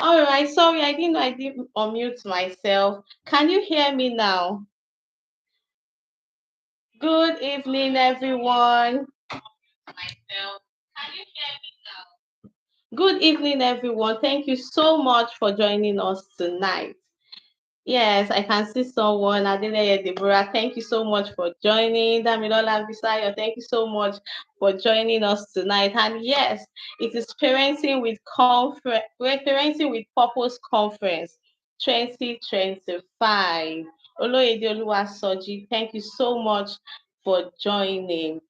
All right, sorry, I didn't know I didn't unmute myself. Can you hear me now? Good evening, everyone. Myself. Can you hear me now? Good evening, everyone. Thank you so much for joining us tonight. Yes, I can see someone. Adeleye Deborah, thank you so much for joining. Damilola Visayo, thank you so much for joining us tonight. And yes, it is Parenting with Purpose Conference 2025. Oloyede Oluwasoji, thank you so much for joining.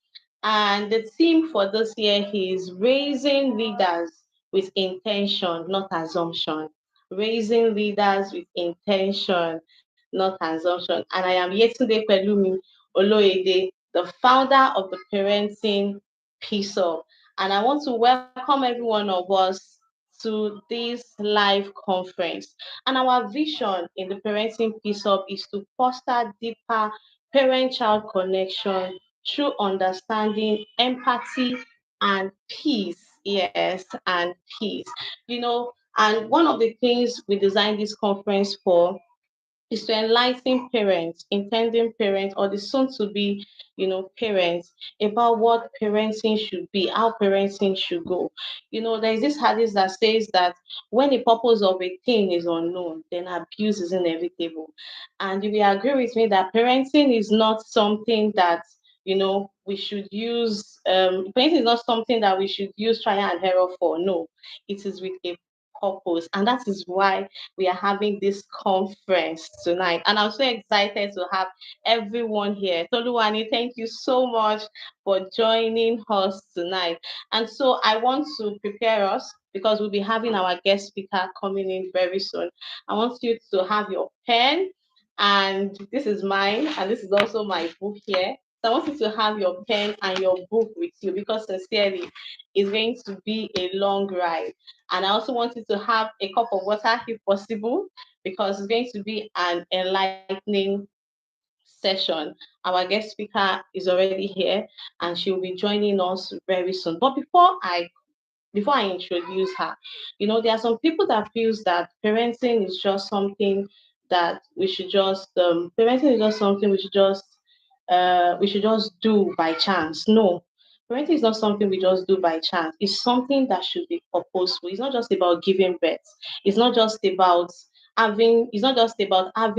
And the theme for this year is raising leaders with intention, not assumption. Raising leaders with intention, not assumption. And I am Yetunde Pelumi Oloyede, the founder of the Parenting Peace Up. And I want to welcome every one of us to this live conference. And our vision in the Parenting Peace Up is to foster deeper parent-child connection through understanding, empathy, and peace. Yes, and peace. And one of the things we designed this conference for is to enlighten parents, intending parents, or the soon to be, parents about what parenting should be, how parenting should go. There's this hadith that says that when the purpose of a thing is unknown, then abuse is inevitable. And you will agree with me that parenting is not something that we should use parenting is not something that we should use trial and error for. No, it is with a purpose, and that is why we are having this conference tonight. And I'm so excited to have everyone here. Toluwani, thank you so much for joining us tonight. And so I want to prepare us because we'll be having our guest speaker coming in very soon. I want you to have your pen, and this is mine, and this is also my book here. So I want you to have your pen and your book with you because sincerely, it's going to be a long ride. And I also want you to have a cup of water if possible, because it's going to be an enlightening session. Our guest speaker is already here and she'll be joining us very soon. But before I introduce her, there are some people that feels that parenting is just something that we should just parenting is just something we should just do by chance. No, parenting is not something we just do by chance. It's something that should be purposeful. It's not just about giving birth. It's not just about having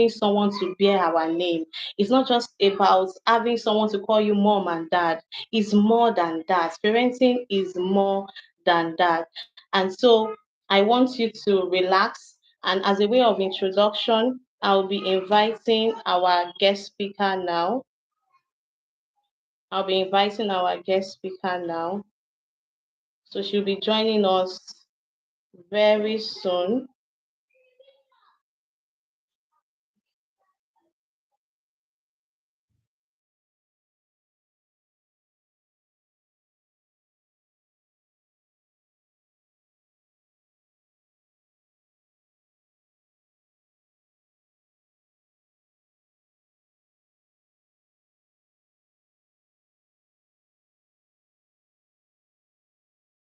someone to bear our name. It's not just about having someone to call you mom and dad. It's more than that. Parenting is more than that. And so I want you to relax. And as a way of introduction, I'll be inviting our guest speaker now. I'll be inviting our guest speaker now. So she'll be joining us very soon.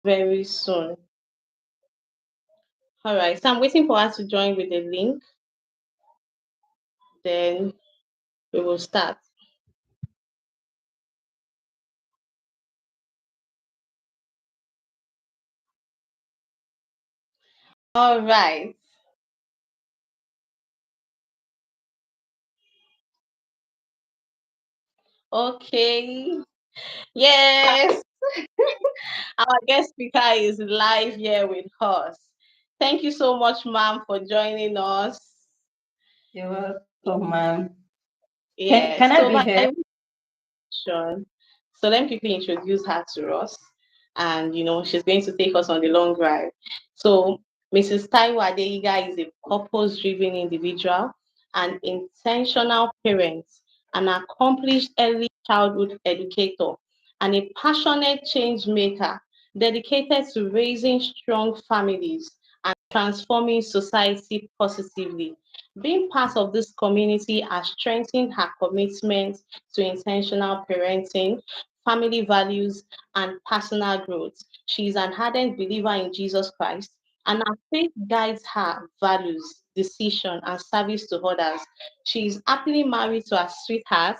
Very soon. All right. So I'm waiting for us to join with the link. Then we will start. All right. Okay. Yes. Our guest speaker is live here with us. Thank you so much, ma'am, for joining us. You're welcome, ma'am. Can Yes. I So be by heard? sure. So let me quickly introduce her to us. And she's going to take us on the long ride. So Mrs. Taiwo Adeiga is a purpose-driven individual, an intentional parent, an accomplished early childhood educator, and a passionate change maker dedicated to raising strong families and transforming society positively. Being part of this community has strengthened her commitment to intentional parenting, family values, and personal growth. She is an ardent believer in Jesus Christ, and her faith guides her values, decision, and service to others. She is happily married to her sweetheart,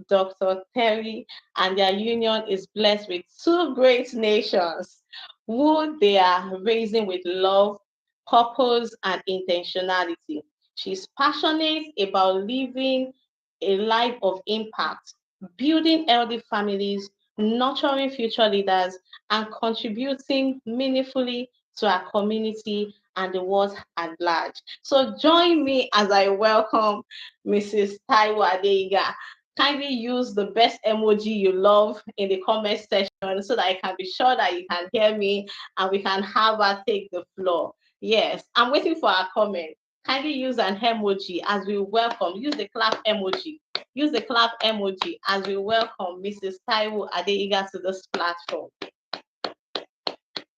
Dr. Terry, and their union is blessed with two great nations who they are raising with love, purpose, and intentionality. She's passionate about living a life of impact, building healthy families, nurturing future leaders, and contributing meaningfully to our community and the world at large. So join me as I welcome Mrs. Taiwo Adeiga. Kindly use the best emoji you love in the comment section so that I can be sure that you can hear me and we can have her take the floor. Yes, I'm waiting for our comment. Kindly use an emoji as we welcome. Use the clap emoji. Use the clap emoji as we welcome Mrs. Taiwo Adeiga to this platform.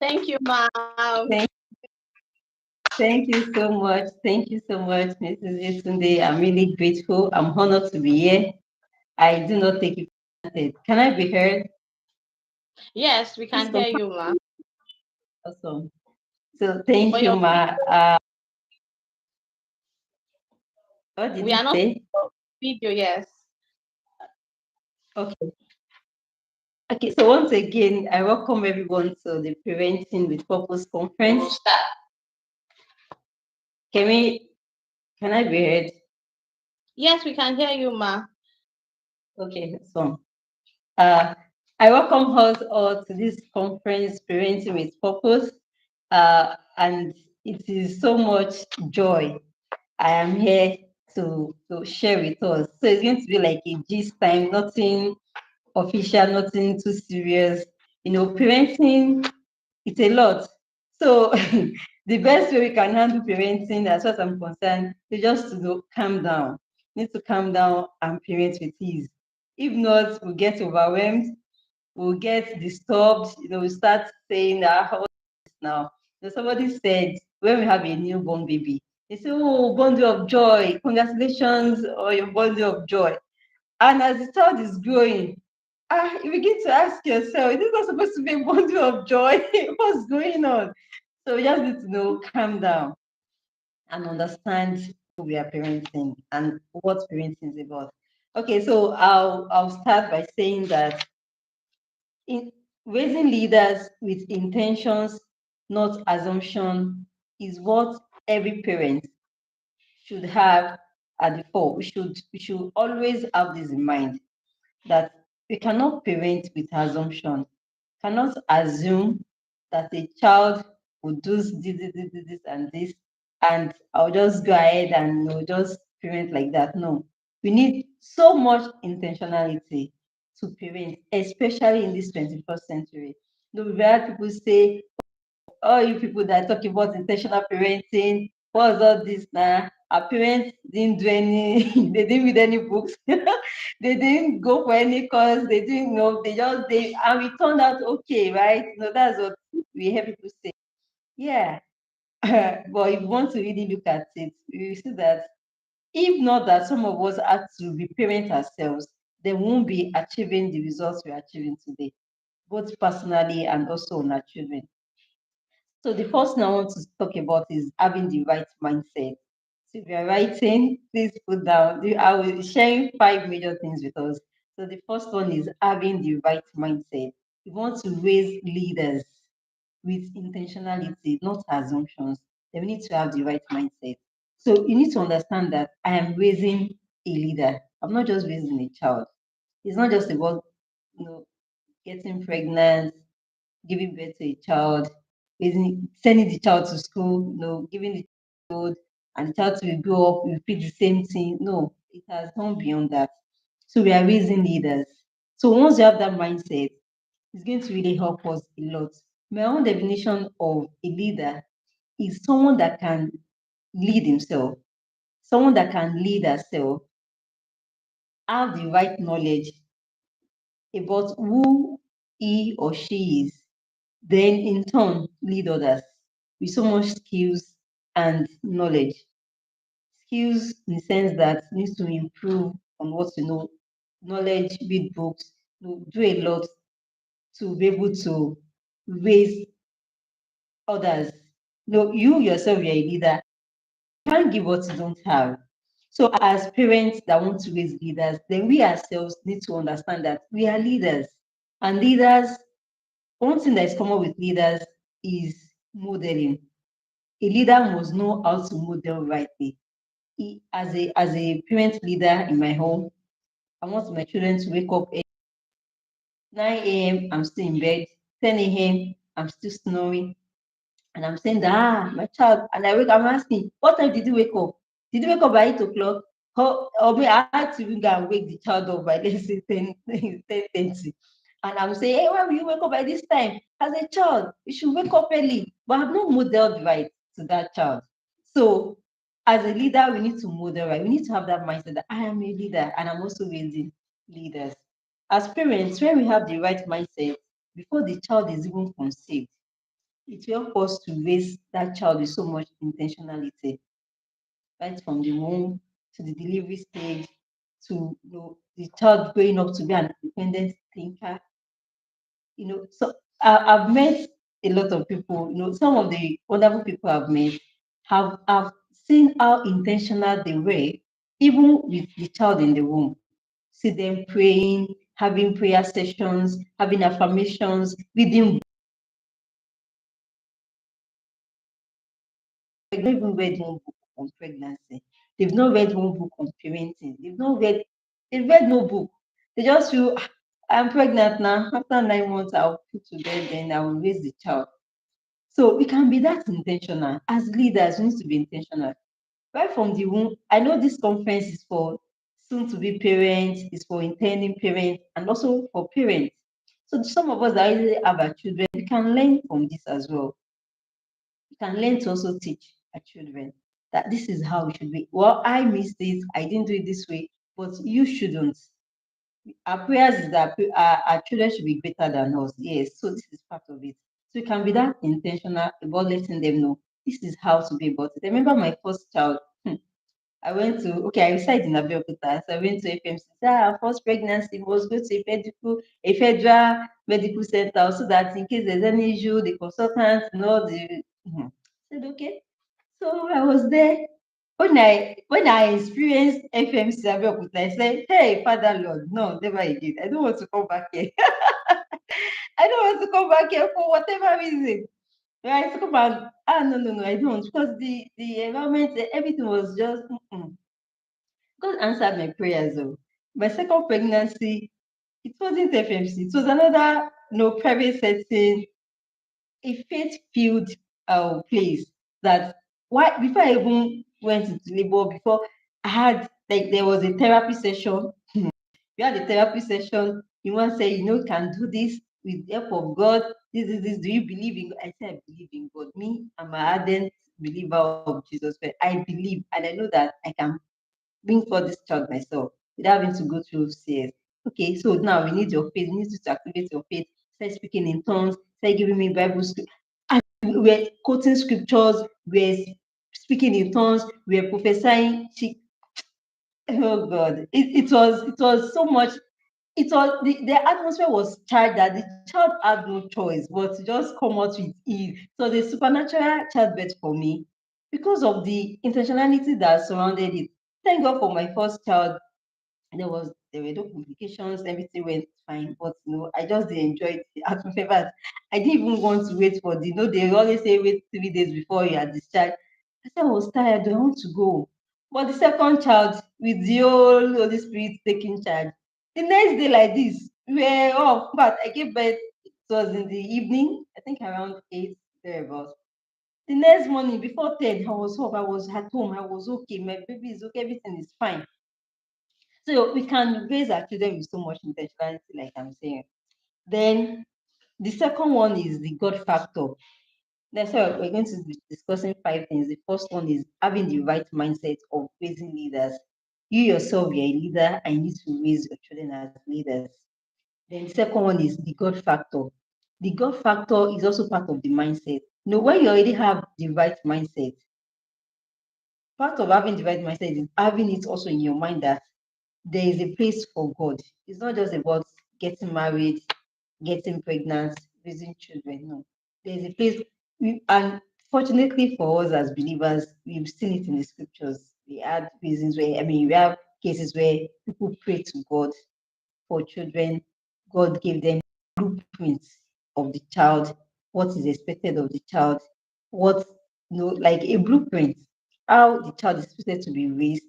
Thank you, ma'am. Thank, thank you so much. Thank you so much, Mrs. Yetunde. I'm really grateful. I'm honored to be here. I do not take it for granted. Can I be heard? Yes, we Please can hear confirm. you, ma'am. Awesome. So thank But you, your Ma. What did we you are not say? video, yes. Okay. Okay, so once again, I welcome everyone to the Parenting with Purpose conference. Can we, can I be heard? Yes, we can hear you, ma. Okay, so uh, I welcome us all to this conference, Parenting with Purpose, and it is so much joy. I am here to share with us. So it's going to be like a gist time, nothing official, nothing too serious. You know, parenting, it's a lot. So the best way we can handle parenting, as far as I'm concerned, is just to go calm down. Need to calm down and parent with ease. If not, we'll get overwhelmed, we'll get disturbed, we start saying that now. Somebody said when we have a newborn baby, they say, "Oh, bundle of joy! Congratulations on your bundle of joy." And as the child is growing, you begin to ask yourself, "Is this not supposed to be a bundle of joy? What's going on?" So we just need to know, calm down, and understand who we are parenting and what parenting is about. Okay, so I'll start by saying that in raising leaders with intentions, not assumption, is what every parent should have at the fore. We should always have this in mind that we cannot parent with assumption, cannot assume that a child will do this and this, and I'll just go ahead and just parent like that. No, we need so much intentionality to parent, especially in this 21st century. We've heard people say, all you people that talk about intentional parenting, what's all this now? Our parents didn't do any, they didn't read any books, they didn't go for any course, they didn't know, and we turned out okay, right? That's what we hear people say. Yeah. But if you want to really look at it, you see that if not that some of us had to be parent ourselves, they won't be achieving the results we're achieving today, both personally and also on our children. So the first thing I want to talk about is having the right mindset. So if you're writing, please put down. I will be sharing 5 major things with us. So the first one is having the right mindset. You want to raise leaders with intentionality, not assumptions. Then we need to have the right mindset. So you need to understand that I am raising a leader. I'm not just raising a child. It's not just about you know getting pregnant, giving birth to a child, sending the child to school, giving the child, and the child will grow up, repeat the same thing. No, it has gone beyond that. So we are raising leaders. So once you have that mindset, it's going to really help us a lot. My own definition of a leader is someone that can lead himself, someone that can lead herself, have the right knowledge about who he or she is, then in turn lead others with so much skills and knowledge. Skills in the sense that needs to improve on what you know, knowledge, read books, do a lot to be able to raise others No, you yourself, you're a leader. You can't give what you don't have. So as parents that want to raise leaders, then we ourselves need to understand that we are leaders. And leaders, one thing that is common with leaders is modeling. A leader must know how to model rightly. As a parent leader in my home, I want my children to wake up at 9 a.m. I'm still in bed, 10 a.m. I'm still snoring. And I'm saying that, my child, and I'm asking, what time did you wake up? Did you wake up by 8 o'clock? Or me, I had to even go and wake the child up by, let's say, 10:30. And I'm saying, hey, why will you wake up by this time? As a child, you should wake up early. But I've not modeled right to that child. So, as a leader, we need to model right. We need to have that mindset that I am a leader and I'm also raising leaders. As parents, when we have the right mindset, before the child is even conceived, it will help us to raise that child with so much intentionality, right from the womb to the delivery stage to the child growing up to be an independent thinker. So I've met a lot of people. Some of the wonderful people I've met have seen how intentional they were, even with the child in the womb. See them praying, having prayer sessions, having affirmations, reading. They've not even read one book on pregnancy. They've not read one book on parenting. They've read no book. They just feel, "Ah, I'm pregnant now. After 9 months, I'll put to bed, then I will raise the child." So we can be that intentional. As leaders, we need to be intentional. Right from the womb, I know this conference is for soon to be parents, is for intending parents, and also for parents. So some of us that already have our children, we can learn from this as well. We can learn to also teach our children that this is how it should be. Well, I missed this, I didn't do it this way, but you shouldn't. Our prayers is that our children should be better than us. Yes, so this is part of it. So we can be that intentional about letting them know this is how to be about it. I remember my first child. I went to, okay, I reside in Abeokuta, so I went to FMC. First pregnancy must go to a federal medical center so that in case there's any issue, the consultants know the. Mhm. I said, okay. So I was there. When I experienced FMC Abeokuta, I said, hey, Father Lord, no, never again. I don't want to come back here. I don't want to come back here for whatever reason. Right? So come back. No, no, no, I don't. Because the environment, everything was just. God answered my prayers though. My second pregnancy, it wasn't FMC. It was another, private setting, a faith-filled place that why before I even went into labor, before I had like there was a therapy session. We had a therapy session. You want to say, you can do this with the help of God. This. Do you believe in God? I said, I believe in God. Me, I'm an ardent believer of Jesus Christ. I believe and I know that I can bring forth this child myself without having to go through CS. Okay, so now we need your faith. We need you to activate your faith. Start speaking in tongues. Start giving me Bible script. We're quoting scriptures. We're speaking in tongues. We're prophesying. Oh God, it was so much. It was the atmosphere was charged that the child had no choice but to just come out with ease. So the supernatural childbirth for me because of the intentionality that surrounded it. Thank God for my first child. There were no complications, everything went fine. But I just didn't enjoy the atmosphere. But I didn't even want to wait for they always say wait 3 days before you are discharged. I said I was tired, I want to go. But the second child, with the whole Holy Spirit taking charge, the next day like this, we were off. But I gave birth, it was in the evening, I think around 8, thereabouts. The next morning, before 10, I was up, I was at home, I was okay, my baby is okay, everything is fine. So we can raise our children with so much intentionality, like I'm saying. Then the second one is the God factor. That's why we're going to be discussing 5 things. The first one is having the right mindset of raising leaders. You yourself, you're a leader, and you need to raise your children as leaders. Then the second one is the God factor. The God factor is also part of the mindset. When you already have the right mindset, part of having the right mindset is having it also in your mind that there is a place for God. It's not just about getting married, getting pregnant, raising children. No, there's a place. And Fortunately for us as believers, we've seen it in the scriptures. We had reasons where, I mean, we have cases where people pray to God for children. God gave them blueprints of the child, what is expected of the child, what, like a blueprint, how the child is expected to be raised,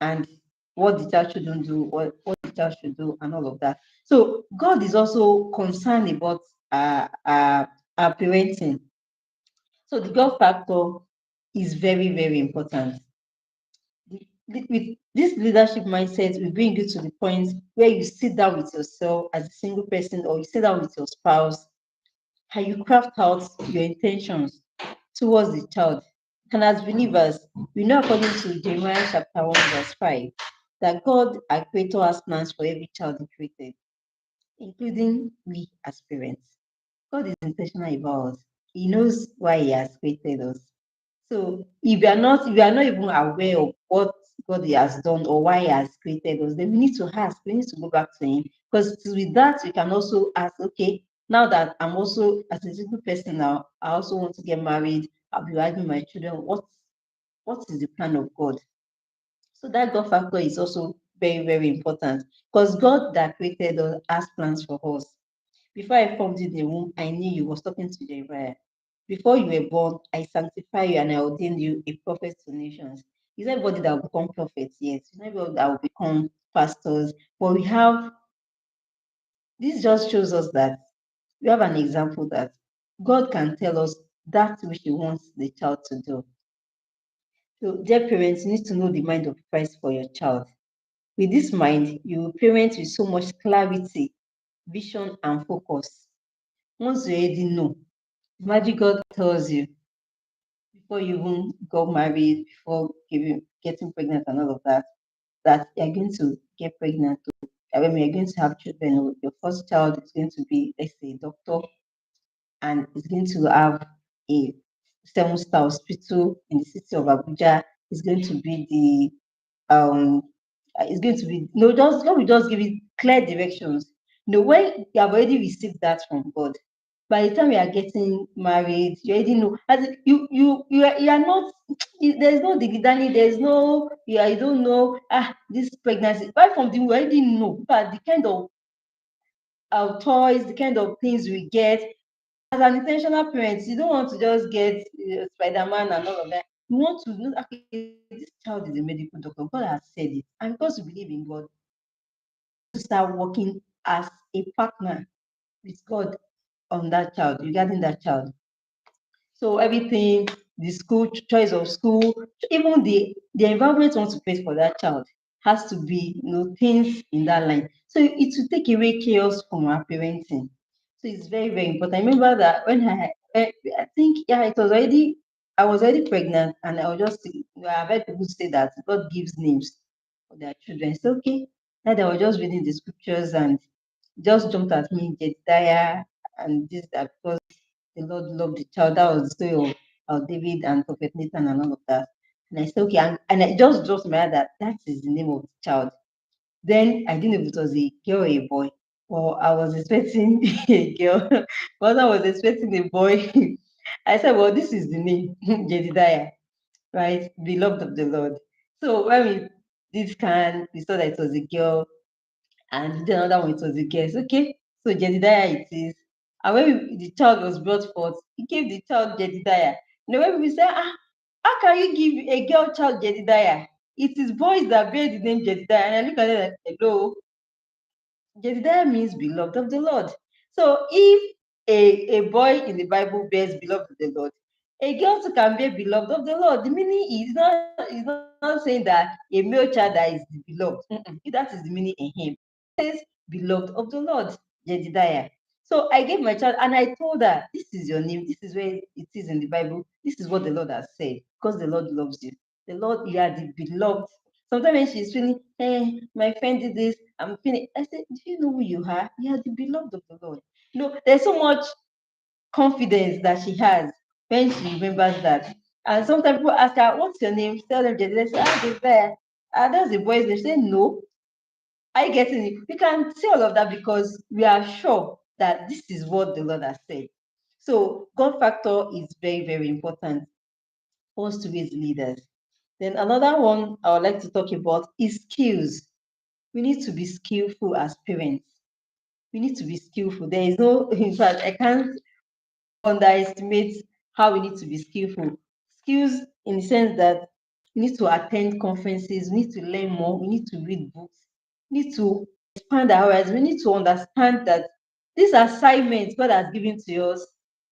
and what the child shouldn't do, what the child should do, and all of that. So God is also concerned about our parenting. So the God factor is very, very important. With this leadership mindset will bring you to the point where you sit down with yourself as a single person, or you sit down with your spouse, and you craft out your intentions towards the child. And as believers, we know according to Jeremiah chapter 1, verse 5, that God, our creator, has plans for every child he created, including we as parents. God is intentional about us. He knows why He has created us. So if you are not even aware of what God has done or why He has created us, then we need to ask. We need to go back to Him, because with that we can also ask. Okay, now that I'm also as a single person now, I also want to get married. I'll be having my children. What is the plan of God? So that God factor is also very, very important, because God that created us has plans for us. Before I formed you in the womb, I knew you. Was talking to Jeremiah. Before you were born, I sanctify you and I ordained you a prophet to nations. It's not everybody that will become prophets, yes. It's not everybody that will become pastors. But we have, this just shows us that we have an example that God can tell us that which He wants the child to do. So, dear parents, you need to know the mind of Christ for your child. With this mind, you will parent with so much clarity, vision, and focus. Once you already know, imagine God tells you before you even got married, before getting pregnant and all of that, that you're going to get pregnant. I mean, you're going to have children. Or your first child is going to be, let's say, a doctor, and is going to have a seven-star hospital in the city of Abuja. It's going to be it's going to be no, just God will just give you clear directions. When you have already received that from God, by the time you are getting married, you already know. As you are not. There's no digidani. There's no. You don't know. This pregnancy. Right from the we already know. But the kind of toys, the kind of things we get as an intentional parent, you don't want to just get Spider-Man and all of that. You want to know, okay, this child is a medical doctor. God has said it. And because you believe in God, to start working as a partner with God on that child, regarding that child. So everything, the school, choice of school, even the environment you want to create for that child has to be, things in that line. So it will take away chaos from our parenting. So it's very, very important. I remember that when I think, yeah, I was already pregnant, and I was just, I've heard people say that God gives names for their children. It's okay. That I was just reading the scriptures and just jumped at me, Jedediah, and this, that, because the Lord loved the child. That was the story of David and Prophet Nathan and all of that. And I said, okay, and I just dropped my head that that is the name of the child. Then I didn't know if it was a girl or a boy. Well, I was expecting a girl, but I was expecting a boy. I said, well, this is the name, Jedediah, right? Beloved of the Lord. So when we did scan, we saw that it was a girl, and then another one it was a girl. Okay, so Jedediah it is. And when the child was brought forth, he gave the child Jedediah. When we say, how can you give a girl child Jedediah? It is boys that bear the name Jedediah. And I look at it like, hello, Jedediah means beloved of the Lord. So if a boy in the Bible bears beloved of the Lord, a girl too can bear beloved of the Lord. The meaning is not saying that a male child that is the beloved. That is the meaning in him. It says beloved of the Lord, Jedediah. So I gave my child and I told her, this is your name, this is where it is in the Bible, this is what the Lord has said, because the Lord loves you. The Lord, you are the beloved. Sometimes when she's feeling, hey, my friend did this, I'm feeling. I said, do you know who you are? You are the beloved of the Lord. There's so much confidence that she has when she remembers that. And sometimes people ask her, what's your name? She tell them, they say, this there. That's the boy's name. She say, no. Are you getting it? We can say all of that because we are sure that this is what the Lord has said. So God factor is very, very important for us to raise leaders. Then another one I would like to talk about is skills. We need to be skillful as parents. We need to be skillful. There is no, in fact, I can't underestimate how we need to be skillful. Skills in the sense that we need to attend conferences, we need to learn more, we need to read books, we need to expand our horizons, we need to understand that this assignment God has given to us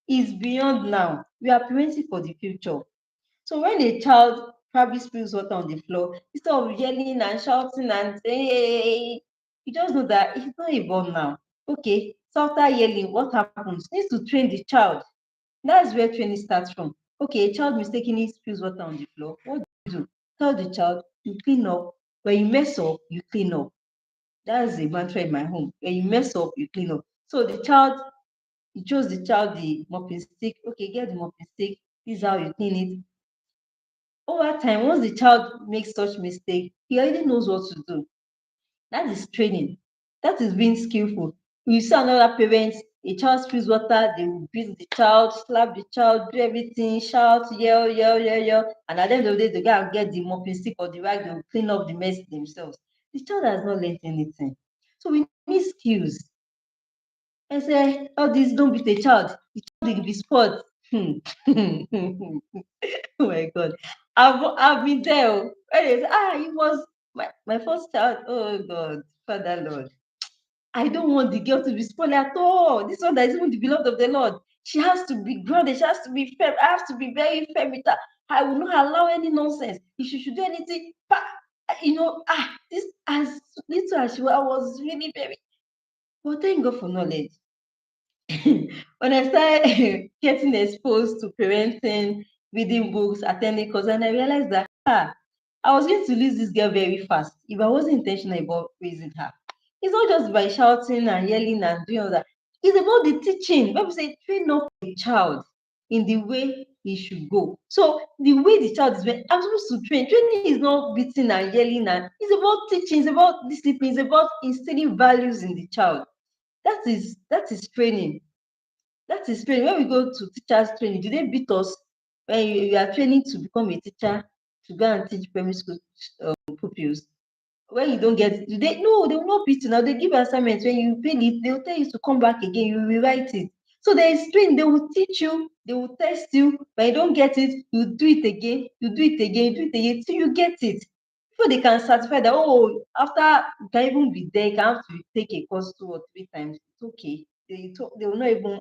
is beyond now. We are parenting for the future. So when a child probably spills water on the floor, instead of yelling and shouting and saying, hey, you just know that it's not about now. Okay, so after yelling, what happens? You need to train the child. That's where training starts from. Okay, a child mistakenly spills water on the floor. What do you do? Tell the child, you clean up. When you mess up, you clean up. That's a mantra in my home. When you mess up, you clean up. So the child, you chose the child the mopping stick. Okay, get the mopping stick. This is how you clean it. Over time, once the child makes such mistake, he already knows what to do. That is training. That is being skillful. You see another parent, a child spills water, they will beat the child, slap the child, do everything, shout, yell, yell, yell, yell. And at the end of the day, they go and get the mopping stick or the rag, they will clean up the mess themselves. The child has not learned anything. So we need skills. I say, all this, don't beat a child. The child will be spoiled. Oh my God. I've been there. When they say, it was my first child. Oh God, Father Lord. I don't want the girl to be spoiled at all. This one that is even the beloved of the Lord. She has to be grounded. She has to be firm. I have to be very firm with her. I will not allow any nonsense. If she should do anything, this as little as she was, I was really very. But thank God for knowledge. When I started getting exposed to parenting, reading books, attending courses, and I realized that I was going to lose this girl very fast if I wasn't intentional about raising her. It's not just by shouting and yelling and doing all that. It's about the teaching. When we say train up a child in the way he should go. So the way the child is I'm supposed to train. Training is not beating and yelling, and it's about teaching, it's about discipline, it's about instilling values in the child. That is training. That is training. When we go to teachers training, do they beat us when you are training to become a teacher to go and teach primary school pupils? When you don't get, do they? No, they will not beat you. Now they give assignments. When you fail it, they will tell you to come back again. You rewrite it. So there is training. They will teach you. They will test you. When you don't get it, you do it again. You do it again. You do it again till you get it. Before they can certify that, after you can even be there, you can have to take a course 2 or 3 times. It's okay. They will not even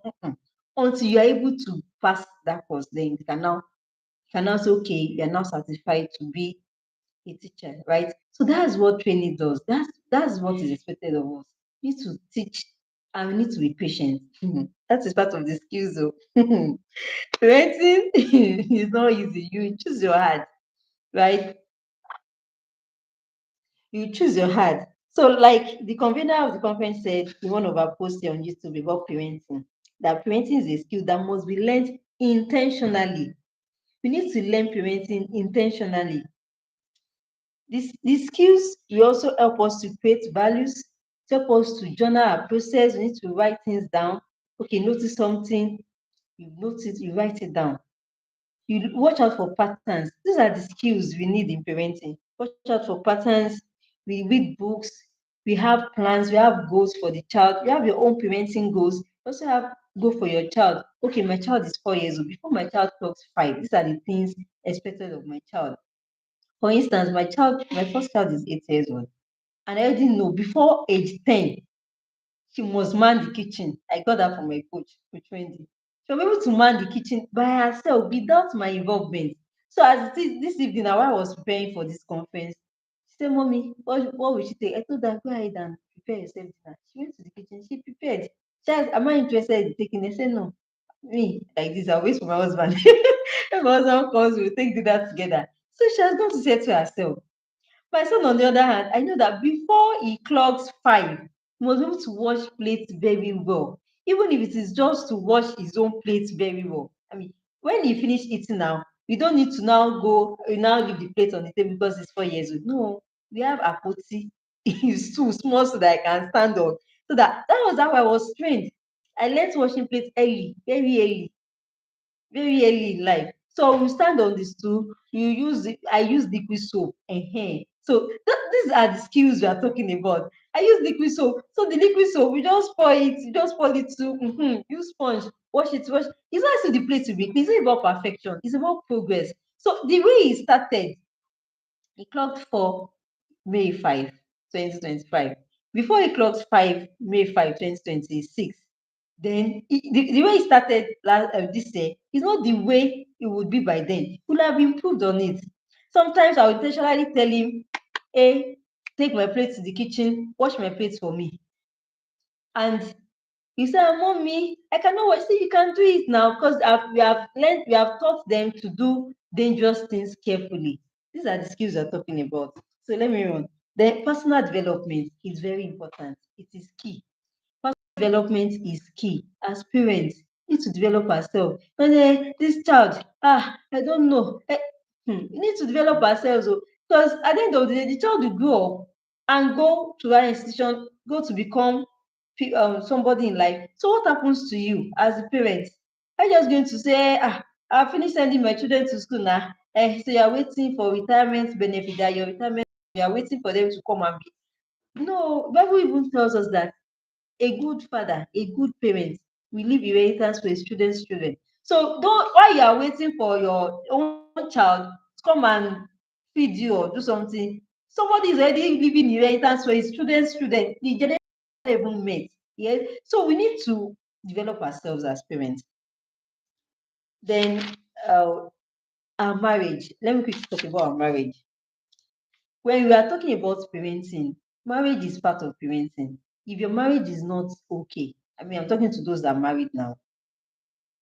until you are able to pass that course. Then you can now say, okay, you are now certified to be a teacher, right? So that's what training does. That's what is expected of us. We need to teach and we need to be patient. That is part of the skills though. Parenting is not easy. You choose your heart, right? You choose your heart. So, like the convener of the conference said in one of our posts on YouTube about parenting, that parenting is a skill that must be learned intentionally. We need to learn parenting intentionally. These skills will also help us to create values, help us to journal our process. We need to write things down. Okay, notice something, you notice, you write it down. You watch out for patterns. These are the skills we need in parenting. Watch out for patterns. We read books. We have plans. We have goals for the child. You have your own parenting goals. You also have goal for your child. Okay, my child is 4 years old. Before my child clocks 5, these are the things expected of my child. For instance, my first child is 8 years old, and I already know before age 10, she must man the kitchen. I got that from my coach Wendy. She'll be able to man the kitchen by herself without my involvement. So as it is this evening, now while I was preparing for this conference, she said, Mommy, what will she take? I told her, go ahead and prepare yourself dinner. She went to the kitchen, she prepared. She asked, am I interested in taking it? I said, no. Me, like this, I'll wait for my husband. If my husband comes, we'll take dinner together. So she has gone to say to herself. My son, on the other hand, I know that before he clocks 5, he must be able to wash plates very well. Even if it is just to wash his own plates very well. I mean, when he finish eating now, we don't need to now now leave the plate on the table because he's 4 years old. No, we have apoti. He's too small so that I can stand up. So that was how I was trained. I learned washing plates early, very early in life. So we stand on the stool, I use liquid soap. So these are the skills we are talking about. I use liquid soap. So the liquid soap, we just pour it, to use sponge, wash. It's not as if the plate will be clean. It's not about perfection, it's about progress. So the way it started, it clocked for May 5, 2025. Before it clocked May 5, 2026, then the way it started this year is not the way it would be by then. He would have improved on it. Sometimes I would intentionally tell him, hey, take my plate to the kitchen, wash my plates for me. And he said, Mommy, I cannot watch. See, you can do it now because we have taught them to do dangerous things carefully. These are the skills we're talking about. So let me run. Then personal development is very important. It is key. Development is key. As parents, we need to develop ourselves. And this child, I don't know. We need to develop ourselves because at the end of the day, the child will grow up and go to that institution, go to become somebody in life. So what happens to you as a parent? Are you just going to say, I finished sending my children to school now? So you are waiting for retirement benefit, that your retirement, you are waiting for them to come and be. No, Bible even tells us that a good father, a good parent will leave inheritance for his children's children. So don't, while you are waiting for your own child to come and feed you or do something, somebody is already leaving inheritance for his children's children. The generation even met. Yes. So we need to develop ourselves as parents. Then our marriage. Let me quickly talk about our marriage. When we are talking about parenting, marriage is part of parenting. If your marriage is not okay, I mean, I'm talking to those that are married now,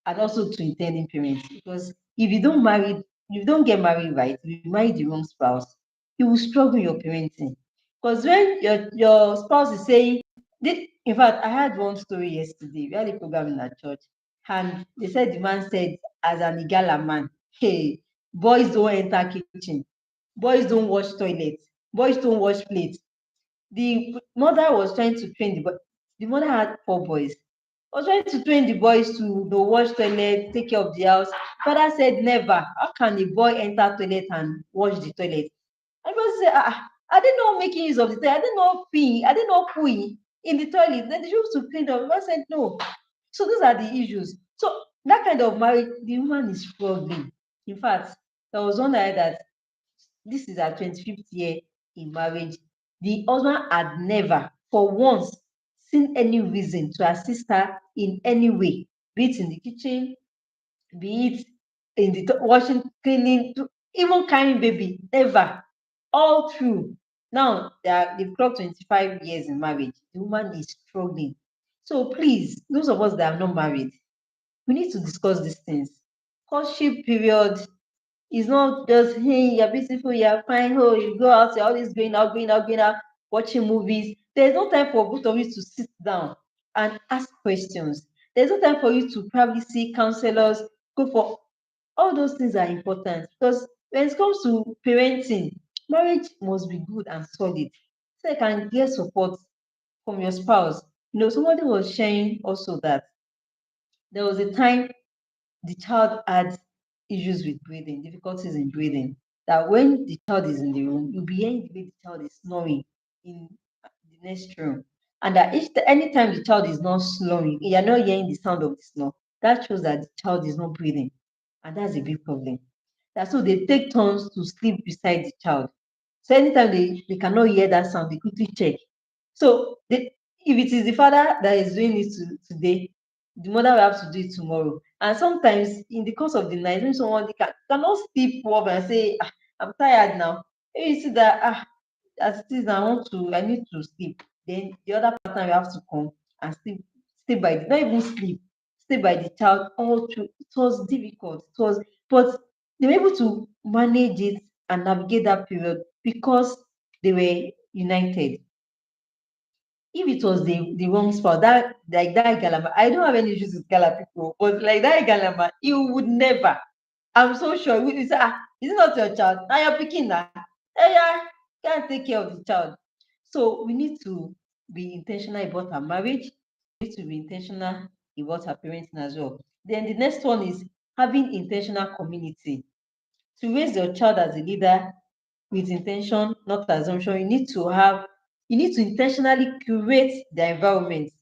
and also to intending parents, because if you don't get married right, if you marry the wrong spouse, you will struggle in your parenting. Because when your spouse is saying, in fact, I had one story yesterday. We had a program in our church, and they said the man said, as an Igala man, hey, boys don't enter kitchen, boys don't wash toilets, boys don't wash plates. The mother was trying to train the mother had 4 boys. Was trying to train the boys to wash toilet, take care of the house. Father said never. How can a boy enter toilet and wash the toilet? And people say, are they not making use of the toilet? Are they not peeing? Are they not pooing in the toilet? Then they used to clean up. God said no. So those are the issues. So that kind of marriage, the woman is struggling. In fact, there was one night that this is her 25th year in marriage. The husband had never, for once, seen any reason to assist her in any way, be it in the kitchen, be it in the washing, cleaning, even carrying baby, never. All through. Now they've clocked 25 years in marriage. The woman is struggling. So please, those of us that are not married, we need to discuss these things. Courtship period is not just, hey, you're beautiful, you're fine, oh, you go out, you're always going out, watching movies. There's no time for both of you to sit down and ask questions. There's no time for you to probably see counselors, go for all those things are important because when it comes to parenting, marriage must be good and solid. So you can get support from your spouse. Somebody was sharing also that there was a time the child had issues with breathing, difficulties in breathing, that when the child is in the room, you'll be hearing the way the child is snoring in the next room. And that anytime the child is not snoring, you're not hearing the sound of the snore, that shows that the child is not breathing. And that's a big problem. That's so they take turns to sleep beside the child. So anytime they cannot hear that sound, they quickly check. So if it is the father that is doing it today, the mother will have to do it tomorrow. And sometimes in the course of the night, when someone cannot sleep well and say, I'm tired now. Maybe you see that as it is, I need to sleep. Then the other partner will have to come and sleep by not even sleep by the child all through. It was difficult. But they were able to manage it and navigate that period because they were united. If it was the wrong spouse, that like that Galama, I don't have any issues with Gala people, but like that Galama, you would never. I'm so sure. We say, is it not your child? Now you're picking that. Hey, yeah, can't take care of the child. So we need to be intentional about our marriage. We need to be intentional about her parenting as well. Then the next one is having intentional community. To raise your child as a leader with intention, not assumption, you need to intentionally curate the environment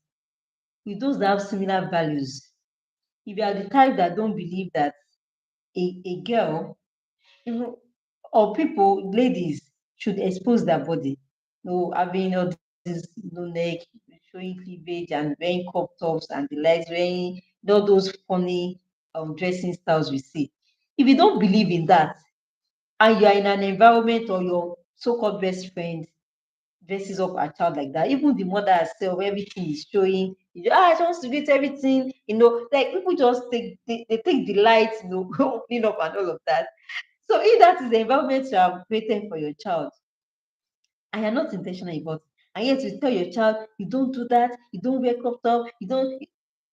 with those that have similar values. If you are the type that don't believe that a girl, even, or people, ladies, should expose their body, no having all this no neck, showing cleavage and wearing crop tops and the likes, wearing all those funny dressing styles we see. If you don't believe in that, and you are in an environment or your so-called best friend dresses up her child like that, even the mother herself, everything is showing. She wants to get everything, like people just they take delight, opening up and all of that. So if that is the environment you have created for your child, and you're not intentional about it, and yet you tell your child you don't do that, you don't wear crop top, you don't,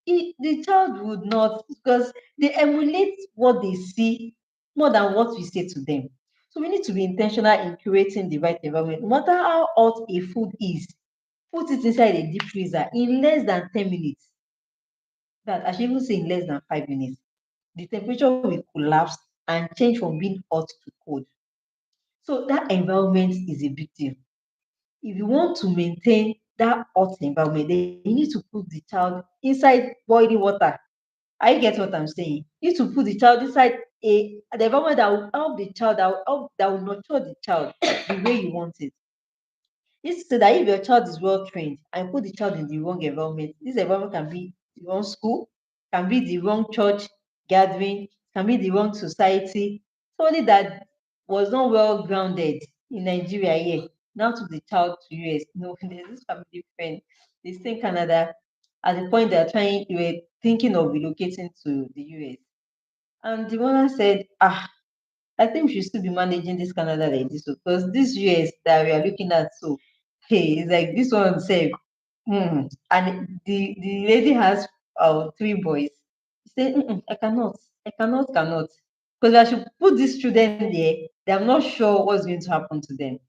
the child would not, because they emulate what they see more than what we say to them. So we need to be intentional in curating the right environment. No matter how hot a food is, put it inside a deep freezer in less than 10 minutes. That I should even say in less than 5 minutes. The temperature will collapse and change from being hot to cold. So that environment is a big deal. If you want to maintain that hot environment, then you need to put the child inside boiling water. I get what I'm saying. You need to put the child inside the environment that will help the child, that will nurture the child the way you want it. This is so that if your child is well trained and put the child in the wrong environment, this environment can be the wrong school, can be the wrong church gathering, can be the wrong society. Somebody that was not well grounded in Nigeria here now took the child to US. No, there's this family friend. They stay in Canada. At the point they were thinking of relocating to the US. And the mother said, I think we should still be managing this Canada like this because this US that we are looking at, so hey, it's like this one said, and the lady has 3 boys. She said, I cannot, because I should put these children there. I'm not sure what's going to happen to them.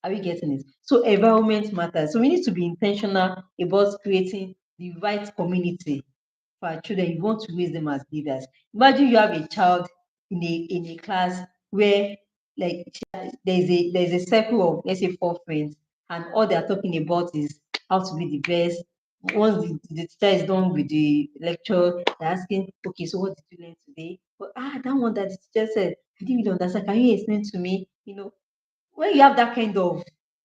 Are we getting it? So environment matters. So we need to be intentional about creating the right community for our children. You want to raise them as leaders. Imagine you have a child in a class where, like, there's a circle of, let's say, 4 friends, and all they are talking about is how to be the best. Once the teacher is done with the lecture, they're asking, okay, so what did you learn today? But that one that the teacher said, I didn't really understand. Can you explain to me? When you have that kind of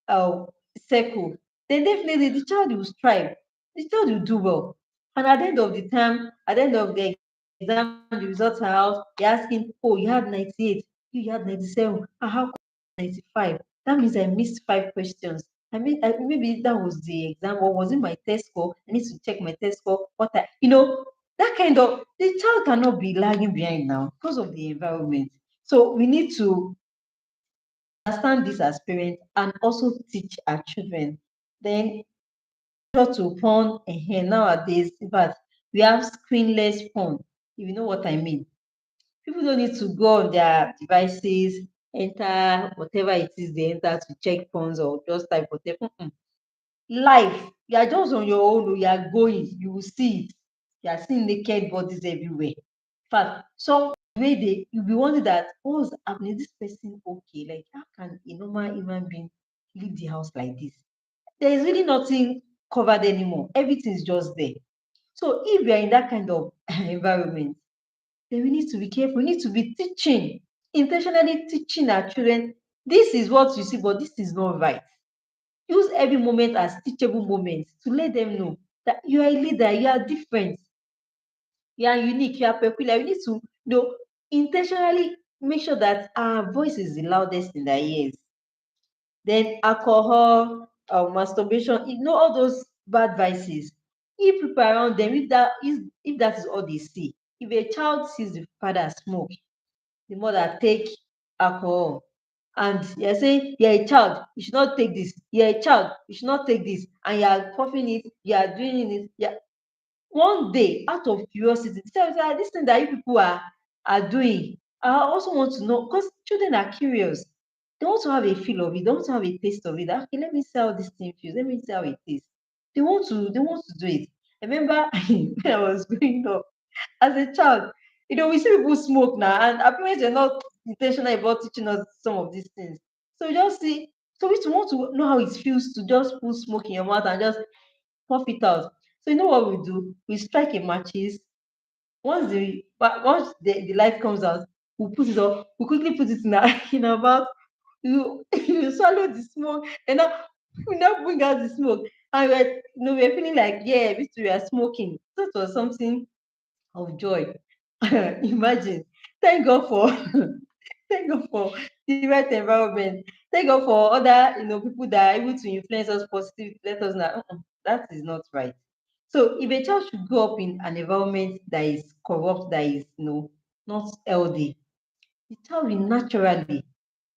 uh, circle, then definitely the child will strive, the child will do well. And at the end of the time, at the end of the exam, the results are out, they're asking, oh, you had 98, you had 97. How come 95? That means I missed 5 questions. Maybe that was the exam, or was it my test score? I need to check my test score. That kind of, the child cannot be lagging behind now because of the environment. So we need to understand this as parents and also teach our children. Then to porn nowadays, but we have screenless porn, if you know what I mean. People don't need to go on their devices, enter whatever it is they enter to check phones or just type whatever. Life, you are just on your own, you are going, you will see it. You are seeing naked bodies everywhere. In fact, some way you'll be wondering that what's happening, this person okay? Like, how can a normal human being leave the house like this? There is really nothing covered anymore. Everything is just there. So if we are in that kind of environment, then we need to be careful. We need to be teaching, intentionally teaching our children. This is what you see, but this is not right. Use every moment as teachable moments to let them know that you are a leader, you are different, you are unique, you are peculiar. We need to intentionally make sure that our voice is the loudest in their ears. Then alcohol, masturbation, ignore all those bad vices. If people around them, if that is all they see, if a child sees the father smoke, the mother take alcohol, and you're saying you're a child, you should not take this, you're a child, you should not take this, and you are puffing it, you are doing it, one day, out of curiosity, this thing that you people are doing, I also want to know, because children are curious. They want to have a feel of it, they want to have a taste of it. Okay, let me see how this thing feels, let me see how it is. They want to do it. I remember when I was growing up as a child, we see people smoke now, and our parents are not intentional about teaching us some of these things. So we just see, so we want to know how it feels to just put smoke in your mouth and just puff it out. So you know what we do? We strike a matches. Once the light comes out, we put it up. We quickly put it in our in our mouth. You swallow the smoke, and now we now bring out the smoke, and we're feeling like, yeah, we are smoking. That was something of joy. Imagine. Thank God for thank God for the right environment. Thank God for other people that are able to influence us positively, let us know that is not right. So if a child should grow up in an environment that is corrupt, that is not healthy, the child will naturally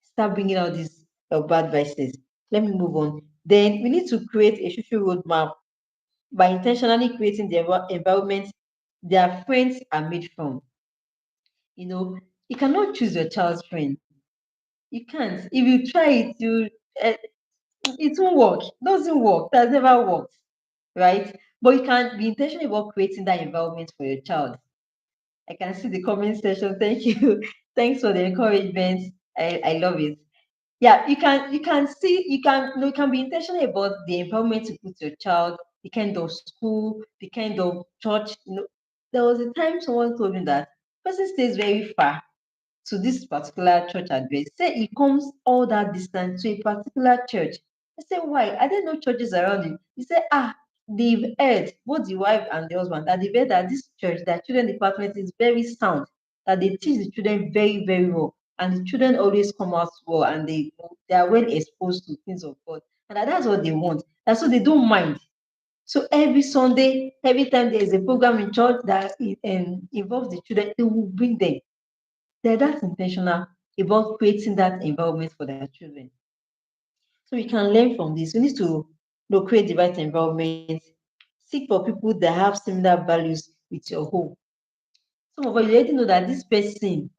start bringing out these bad vices. Let me move on. Then we need to create a social roadmap by intentionally creating the environment their friends are made from. You cannot choose your child's friend. You can't. If you try it, uh, it won't work. Doesn't work. That's never worked, right? But you can be intentional about creating that environment for your child. I can see the comment section. Thank you. Thanks for the encouragement. I love it. Yeah, you can see you can be intentional about the environment to put your child, the kind of school, the kind of church. There was a time someone told me that person stays very far to this particular church address. Say he comes all that distance to a particular church. I said, why? Are there no churches around you? He said, they've heard, both the wife and the husband, that they've heard that this church, that children department is very sound, that they teach the children very, very well. And the children always come out well, and they are well exposed to things of God. And that's what they want. And so they don't mind. So every Sunday, every time there is a program in church that involves the children, they will bring them. They're that intentional about creating that environment for their children. So we can learn from this. We need to create the right environment, seek for people that have similar values with your home. Some of us, you already know that this person,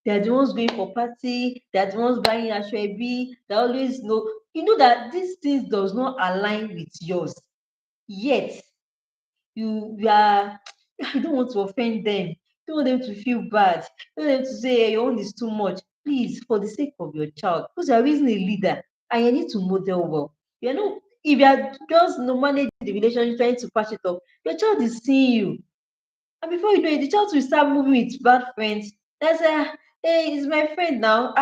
they're the ones going for party, they're the ones buying ashwebi, they always know that these things does not align with yours. Yet you are you don't want to offend them, you don't want them to feel bad, you don't want them to say, hey, your own is too much. Please, for the sake of your child, because you are raising a leader and you need to model well. If you are just managing the relationship, trying to patch it up, your child is seeing you, and before you know it, the child will start moving with bad friends. They say, hey, it's my friend now.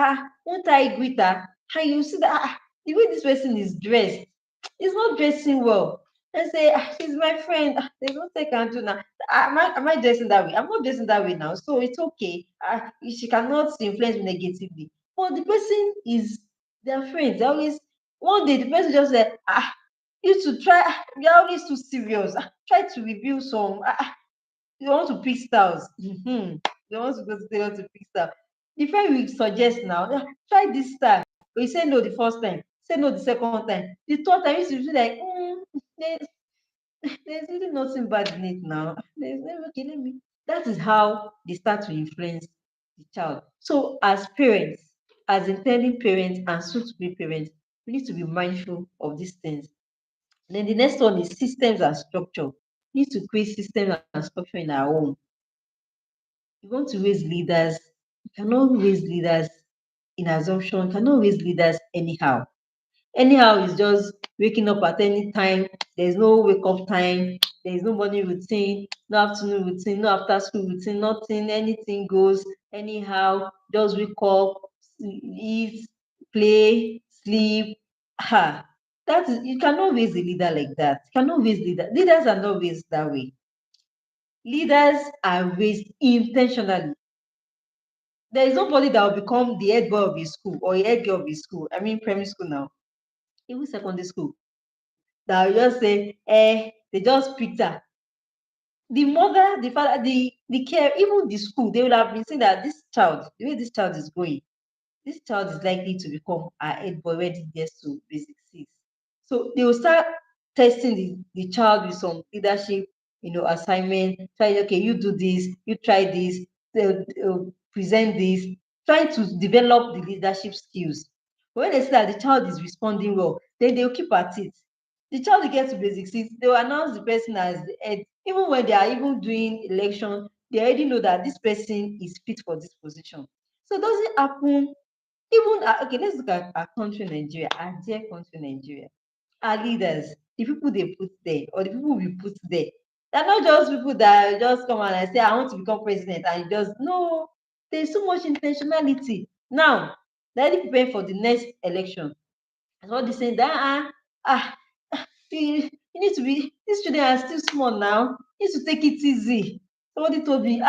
Won't I greet her? And you see that the way this person is dressed, he's not dressing well. I say, she's my friend. There's nothing I can do now. Am I dressing that way? I'm not dressing that way now. So it's okay. She cannot influence me negatively. But the person is their friend. They always, one day the person just said, you to try, you're always too serious. Try to review some. You want to pick styles. You want to go to tailor to pick style. The friend will suggest now, try this style. But you say no the first time, say no the second time. The third time, you should be like, there's, there's really nothing bad in it now. There's never, okay, let me. That is how they start to influence the child. So, as parents, as intending parents and soon to be parents, we need to be mindful of these things. Then the next one is systems and structure. We need to create systems and structure in our home. You want to raise leaders, you cannot raise leaders in assumption, you cannot raise leaders anyhow. Anyhow is just waking up at any time. There's no wake up time, there's no morning routine, no afternoon routine, no after school routine, nothing, anything goes anyhow. Just wake up, eat, play, sleep. That is, you cannot raise a leader like that. You cannot raise leaders are not raised that way. Leaders are raised intentionally. There is nobody that will become the head boy of his school or a head girl of his school. I mean, primary school now, even secondary school. That will just say, they just picked her. The mother, the father, the care, even the school, they will have been saying that this child, the way this child is going, this child is likely to become a head boy when he gets to basic six. So they will start testing the child with some leadership, assignment. Try, okay, you do this, you try this, they'll present this, trying to develop the leadership skills. But when they see that the child is responding well, then they'll keep at it. The child will get to basic six, they will announce the person as the head. Even when they are even doing election, they already know that this person is fit for this position. So does it happen even okay, let's look at our country Nigeria, our dear country Nigeria. Our leaders, the people they put there, or the people we put there, they're not just people that just come and say, I want to become president, and you just no, there's so much intentionality. Now, they're already preparing for the next election. And all this saying that you need to be, these children are still small now. You need to take it easy. Somebody told me, you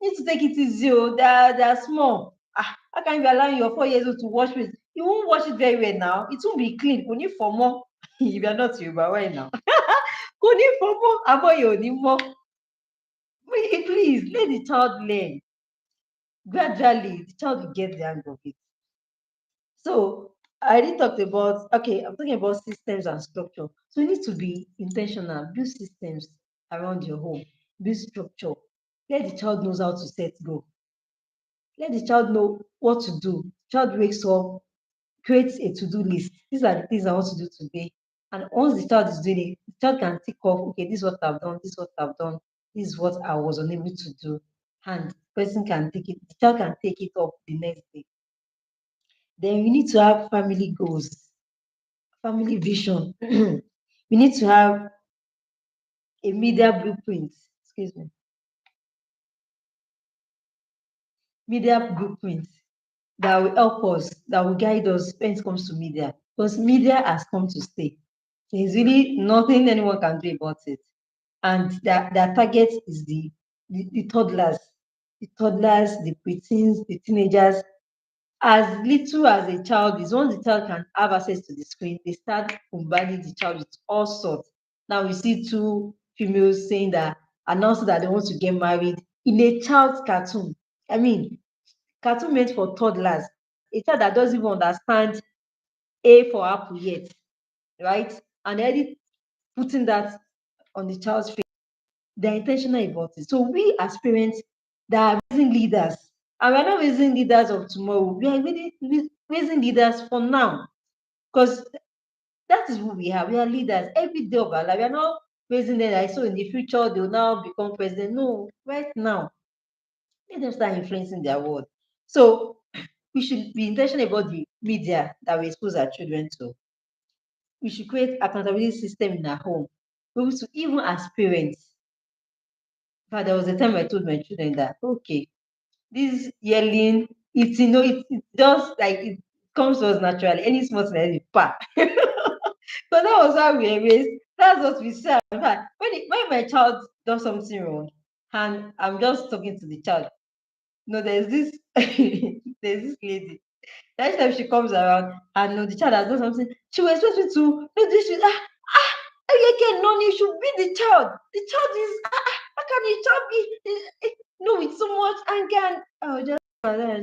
need to take it easy. Oh, they're small. How can you be allowing your 4 years old to wash it? You won't wash it very well now. It won't be clean. Kò ní fọ̀ mọ́. If you're not Yoruba, why now? Kò ní fọ̀ mọ́. Abọ́ yẹn ò ní mọ́. Please, let the child learn. Gradually, the child will get the hang of it. So I already talked about, okay, I'm talking about systems and structure. So you need to be intentional, build systems around your home, build structure. Let the child knows how to set goal. Let the child know what to do. Child wakes up, creates a to-do list. These are the things I want to do today. And once the child is doing it, the child can tick off, okay, this is what I've done, this is what I've done, this is what I was unable to do. And the person can take it, the child can take it up the next day. Then we need to have family goals, family vision. We need to have a media blueprint, excuse me, media blueprint that will help us, that will guide us when it comes to media. Because media has come to stay. There's really nothing anyone can do about it. And their target is the toddlers, the preteens, the teenagers. As little as a child is, once the child can have access to the screen, they start bombarding the child with all sorts. Now we see two females saying that, announcing that they want to get married in a child's cartoon. I mean, cartoon meant for toddlers, a child that doesn't even understand A for apple yet, right? And they're already putting that on the child's face. They're intentional about it. So we as parents that are raising leaders, and we're not raising leaders of tomorrow, we are really raising leaders for now. Because that is who we are. We are leaders every day of our life. We are not raising them like so in the future they will now become president. No, right now, let them start influencing their world. So we should be intentional about the media that we expose our children to. We should create accountability system in our home. We should, even as parents. But there was a time I told my children that okay, this yelling, it just like it comes to us naturally. Any small thing like pa. So that was how we were raised. That's what we say. In fact, when my child does something wrong, and I'm just talking to the child, no, there's this there's this lady. Next time she comes around and no, the child has done something, she will expect me to no, this is again, no, you should be the child. The child is how can the child be no with so much anger and I will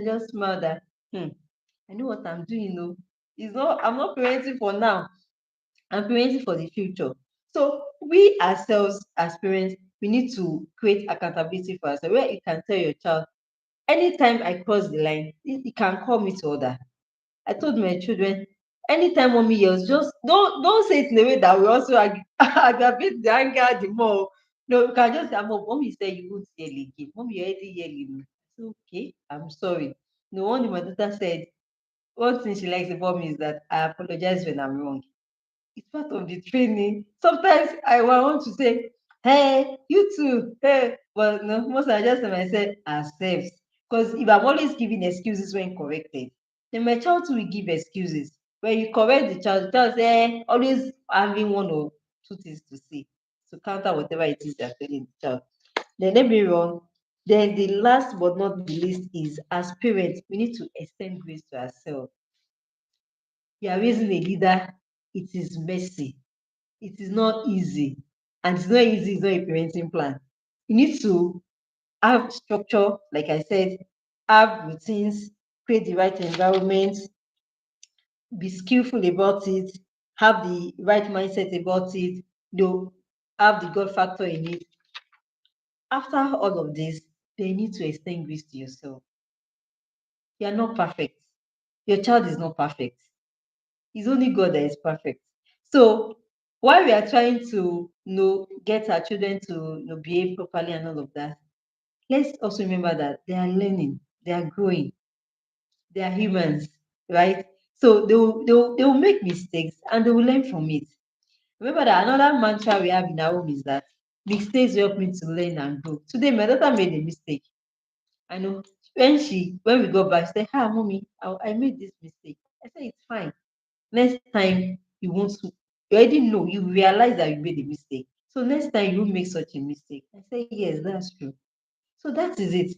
just smile that I know what I'm doing, no. It's not I'm not parenting for now. I'm parenting for the future. So we ourselves as parents, we need to create accountability for ourselves where you can tell your child, anytime I cross the line, you can call me to order. I told my children, anytime mommy yells, just don't say it in a way that we also aggravate the anger the more. No, you can just say, mommy said you won't yell again. Mommy, you already yelling. I said, okay, I'm sorry. No wonder my daughter said, one thing she likes about me is that I apologize when I'm wrong. It's part of the training. Sometimes I want to say, hey, you too, hey, but no, most I just tell myself ourselves. Because if I'm always giving excuses when corrected, then my child too will give excuses. When you correct the child say, always having one or two things to say to counter whatever it is they're telling the child. Then let me wrong. Then the last but not the least is as parents, we need to extend grace to ourselves. You are raising a leader, it is messy. It is not easy. And it's not easy, it's not a parenting plan. You need to have structure, like I said, have routines, create the right environment, be skillful about it, have the right mindset about it, though have the God factor in it. After all of this, they need to extend grace to yourself. You are not perfect. Your child is not perfect. It's only God that is perfect. So while we are trying to get our children to behave properly and all of that, let's also remember that they are learning, they are growing, they are humans, right? So they will make mistakes and they will learn from it. Remember that another mantra we have in our home is that mistakes help me to learn and grow. Today, my daughter made a mistake. I know when we go back, she said, "Ah, mommy, I made this mistake." I said, "It's fine. Next time you want to, you already know, you realize that you made a mistake. So next time you won't make such a mistake." I say, "Yes, that's true." So that is it.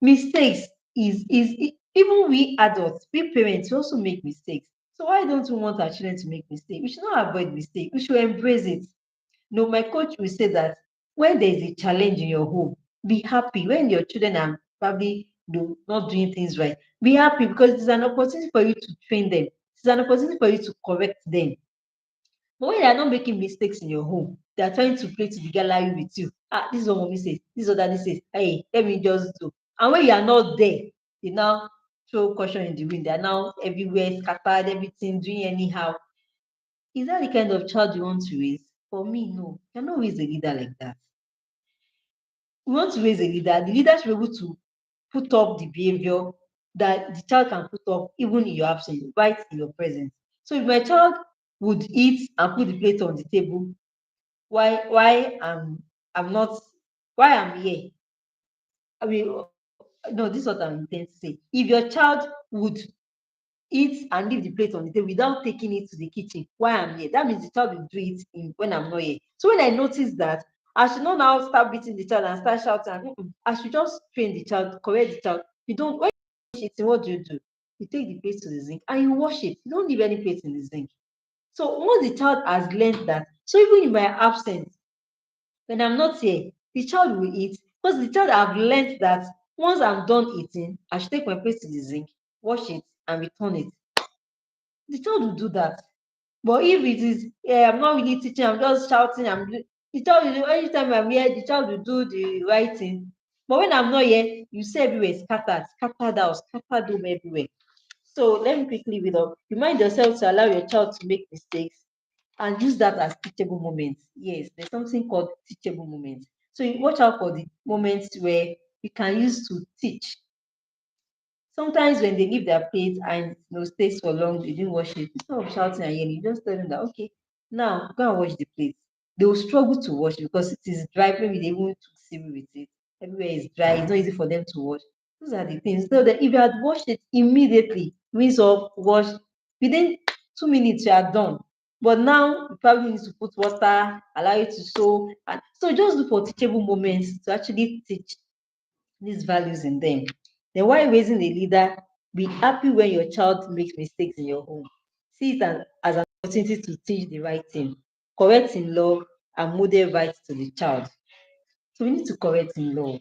Mistakes even we adults, we parents, we also make mistakes. So why don't we want our children to make mistakes? We should not avoid mistakes. We should embrace it. No, my coach will say that when there is a challenge in your home, be happy. When your children are probably not doing things right, be happy because it's an opportunity for you to train them. It's an opportunity for you to correct them. But when they are not making mistakes in your home, they are trying to play to the gallery with you. Ah, this is what mommy says, this is what daddy says. Hey, let me just do. And when you are not there, they now throw caution in the wind. They are now everywhere, scattered, everything, doing anyhow. Is that the kind of child you want to raise? For me, no. You cannot raise a leader like that. We want to raise a leader. The leader should be able to put up the behavior that the child can put up even in your absence, right in your presence. So if my child would eat and put the plate on the table, why I'm not, why I'm here. I mean, no, this is what I'm intending to say. If your child would eat and leave the plate on the table without taking it to the kitchen while I'm here, that means the child will do it when I'm not here. So when I notice that, I should not now start beating the child and start shouting. I should just train the child, correct the child. You don't, when you finish eating, what do? You take the plate to the zinc and you wash it. You don't leave any plate in the zinc. So once the child has learned that, so even in my absence, when I'm not here, the child will eat because the child have learned that once I'm done eating, I should take my plate to the zinc, wash it, and return it. The child will do that. But if it is, I'm not really teaching, I'm just shouting, the child will, anytime I'm here, the child will do the right thing. But when I'm not here, you see everywhere scattered out, scattered home everywhere. So let me quickly read up. Remind yourself to allow your child to make mistakes and use that as teachable moments. Yes, there's something called teachable moments. So you watch out for the moments where you can use to teach. Sometimes when they leave their plate and stays for long, they didn't wash it. Instead of shouting and yelling, you just tell them that okay, now go and wash the plate. They will struggle to wash because it is dry. Maybe they won't took cereal with it. Everywhere is dry. It's not easy for them to wash. Those are the things. So that if you had washed it immediately, rinse off, wash, within 2 minutes you are done. But now you probably need to put water, allow it to soak. And so just look for teachable moments to actually teach these values in them. Then while raising a leader, be happy when your child makes mistakes in your home. See it as an opportunity to teach the right thing, correct in love, and model right to the child. So we need to correct in love.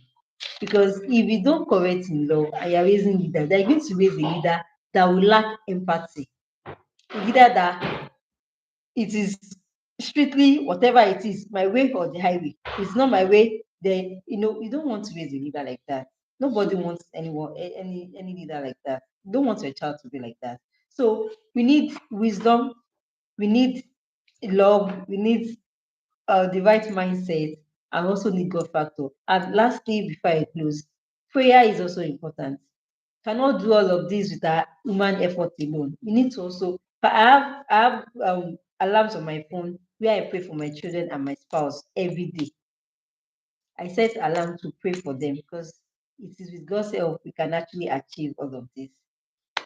Because if you don't correct in love and you're raising leaders, they're going to raise a leader that will lack empathy. A leader that it is strictly whatever it is, my way or the highway. It's not my way, then you don't want to raise a leader like that. Nobody wants anyone any leader like that. You don't want your child to be like that. So we need wisdom, we need love, we need the right mindset, and also need God factor. And lastly, before I close, prayer is also important. Cannot do all of this with our human effort alone. We need to also. I have alarms on my phone where I pray for my children and my spouse every day. I set alarm to pray for them because it is with God's help we can actually achieve all of this.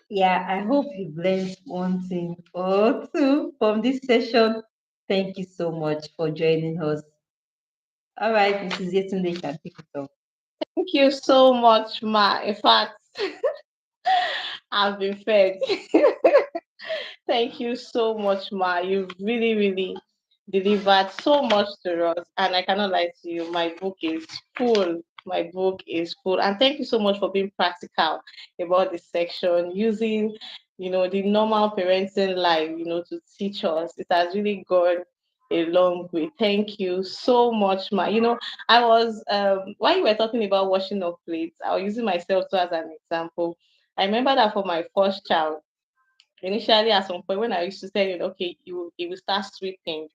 Yeah, I hope you've learned one thing or two from this session. Thank you so much for joining us. All right, Mrs. Yetunde, you can pick it up. Thank you so much, Ma. In fact, I've been fed. Thank you so much, Ma. You've really, really delivered so much to us. And I cannot lie to you, my book is full. My book is full. And thank you so much for being practical about this section, using, the normal parenting life, to teach us. It has really gone a long way. Thank you so much, Ma. I was, while you were talking about washing of plates, I was using myself too as an example. I remember that for my first child, initially at some point when I used to tell him, okay, you will start sweeping.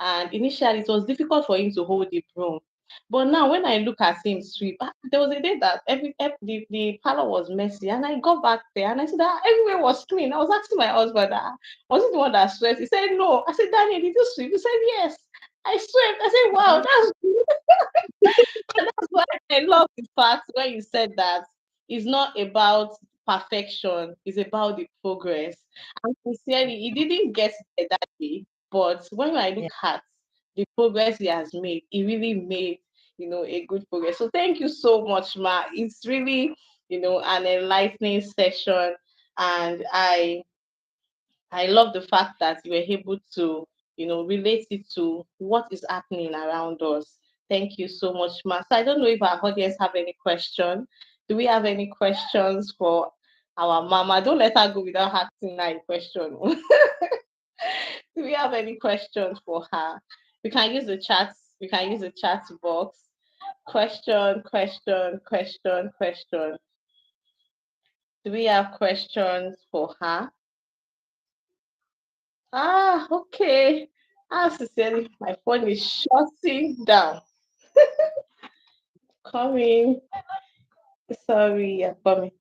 And initially, it was difficult for him to hold the broom. But now, when I look at him sweep, there was a day that the parlor was messy, and I got back there and I said that everywhere was clean. I was asking my husband, was it the one that swept? He said no. I said, Daniel, did you sweep? He said yes. I swept. I said, wow, that's good. And that's why I love the fact when you said that it's not about perfection, it's about the progress. And sincerely, he didn't get there that day, but when I look Yeah. at the progress he has made, he really made, a good progress. So thank you so much, Ma. It's really, an enlightening session. And I love the fact that you were able to, relate it to what is happening around us. Thank you so much, Ma. So I don't know if our audience have any question. Do we have any questions for our mama? Don't let her go without asking her a question. Do we have any questions for her? We can use the chat. We can use the chat box. Question, question, question, question. Do we have questions for her? Okay. Sincerely, my phone is shutting down. Coming. Sorry, yeah, coming.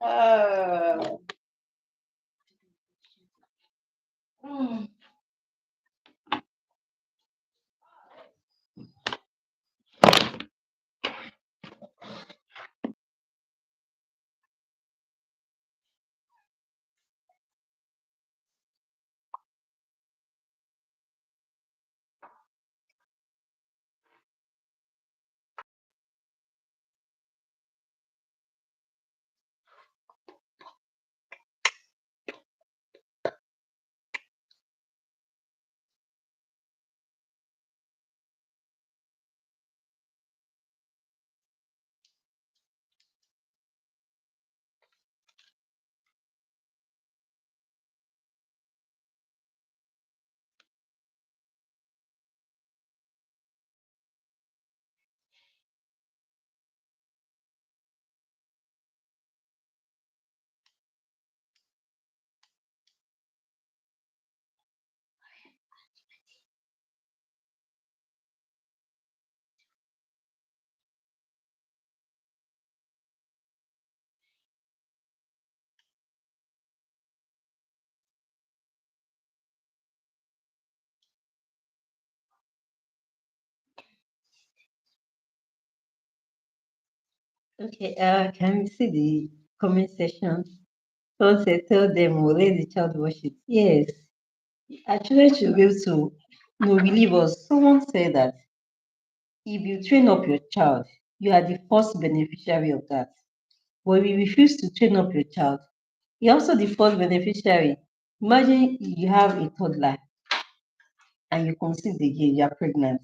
Uh, hmm. Okay, can we see the comment section? Someone said, tell them or let the child watch it. Yes, our children should be able to believe us. Someone said that if you train up your child, you are the first beneficiary of that. But if you refuse to train up your child, you're also the first beneficiary. Imagine you have a toddler and you conceive again, you are pregnant,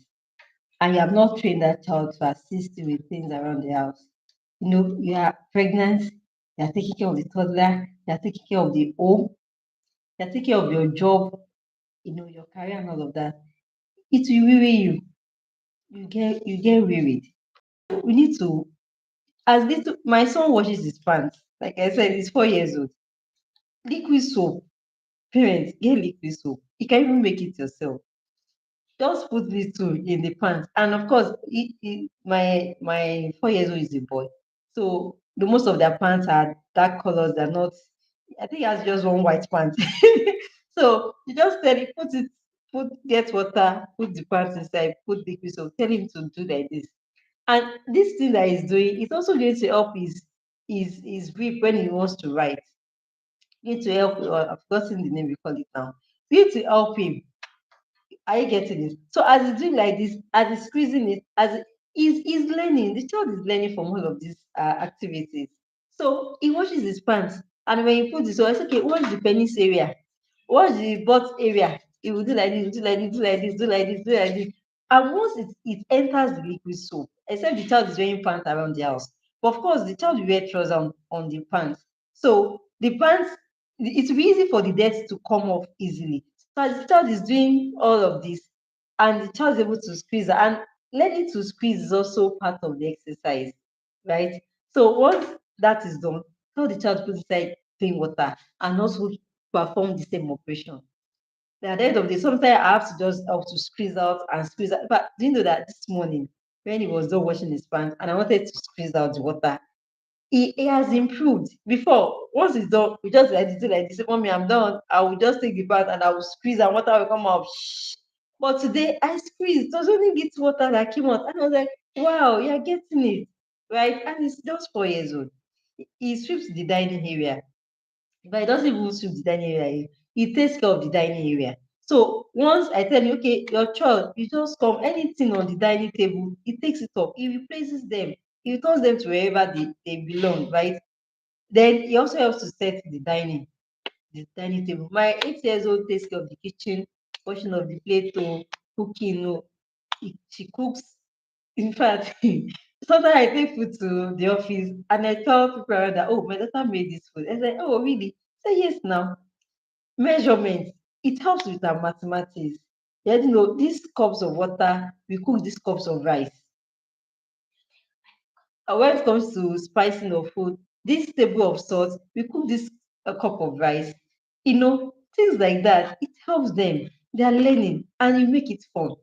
and you have not trained that child to assist you with things around the house. You are pregnant, you are taking care of the toddler, you are taking care of the home, you are taking care of your job, your career and all of that. It will weary you. You get wearied. We need to, as little my son washes his pants. Like I said, he's 4 years old. Liquid soap. Parents, get liquid soap. You can even make it yourself. Just put little in the pants. And of course, my 4 years old is a boy. So the most of their pants are dark colors. They're not, I think he has just one white pant. So you just tell him, get water, put the pants inside, put liquid soap, tell him to do like this. And this thing that he's doing is also going to help his grip when he wants to write. Need to help, I've forgotten the name we call it now. Need to help him. Are you getting it? So as he's doing like this, as he's squeezing it, he's learning, the child is learning from all of these activities. So he washes his pants, and when he puts it, so I say, okay, wash the penis area, wash the butt area. He will do like this, do like this, do like this, do like this, do like this. And once it enters the liquid soap, except the child is wearing pants around the house. But of course, the child will wear trousers on the pants. So the pants, it will be easy for the dirt to come off easily. So as the child is doing all of this, and the child is able to squeeze, and learning to squeeze is also part of the exercise, right? So once that is done, tell the child to put inside plain water and also perform the same operation. At the end of the day, sometimes I have to just have to squeeze out and squeeze out. But do you know that this morning, when he was done washing his pants and I wanted to squeeze out the water, he has improved. Before, once it's done, we just like this. Mommy, I'm done. I will just take the bath and I will squeeze and water will come out. Shh. But today I squeezed. It was only get water that came out. And I was like, wow, you're getting it. Right? And he's just 4 years old. He sweeps the dining area, but he doesn't even sweep the dining area. He takes care of the dining area. So once I tell you, okay, your child, you just come, anything on the dining table, he takes it up, he replaces them, he returns them to wherever they belong, right? Then he also helps to set the dining table. My 8 years old takes care of the kitchen, washing of the plate, cooking. She cooks. In fact, sometimes I take food to the office and I tell people around that, oh, my daughter made this food. I say, oh, really? Say yes now. Measurement. It helps with our mathematics. These cups of water, we cook these cups of rice. When it comes to spicing of food, this table of salt, we cook this a cup of rice. Things like that. It helps them. They are learning and you make it fun.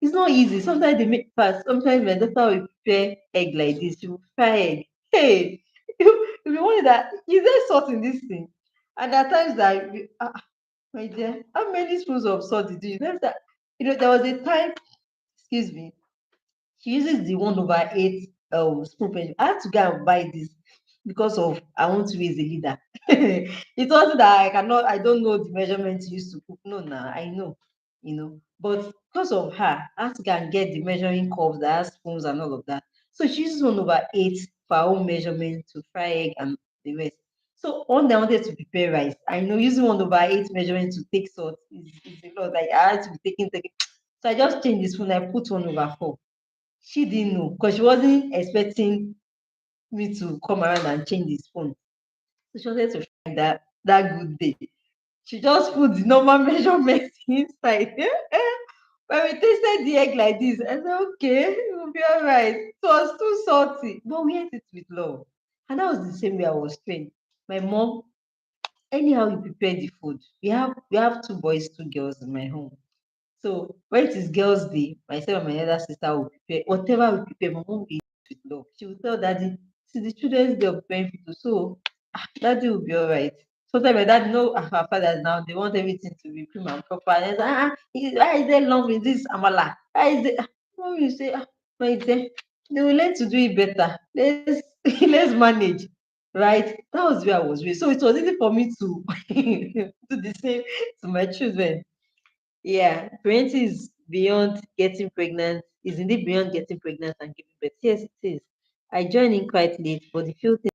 It's not easy. Sometimes they make fast. Sometimes my daughter will prepare egg like this. She will fry egg. Hey, you be wondering that is there salt in this thing? And at times that my dear, how many spoons of salt did you use? There was a time, excuse me, she uses the 1/8 spoon pen. I had to go and buy this because of I want to be a leader. It wasn't that I don't know the measurements used to cook. No, nah, I know. But because of her, I had to go and get the measuring cups that has spoons and all of that. So she uses 1/8 for her own measurement to fry egg and the rest. So one day I wanted to prepare rice. I know using 1/8 measurement to take salt is a lot. Like I had to be taking. So I just changed the spoon. I put 1/4. She didn't know because she wasn't expecting me to come around and change the spoon. So she wanted to try that good day. She just put the normal measurement inside. When we tasted the egg like this, I said, okay, it will be all right. It was too salty, but we ate it with love. And that was the same way I was trained. My mom, anyhow you prepare the food. We have two boys, two girls in my home. So when it is girls' day, myself and my elder sister will prepare whatever we prepare. My mom will eat it with love. She will tell daddy, see the children's day of preparing food. So daddy will be all right. Sometimes my dad know our fathers now, they want everything to be prim and proper. And say, why is there long with this amala? Why is it? Mom will say, my dear, they will learn to do it better. Let's let's manage. Right? That was where I was raised. So it was easy for me to do the same to my children. Yeah, pregnancy is beyond getting pregnant, is indeed beyond getting pregnant and giving birth. Yes, it is. I joined in quite late, but the few things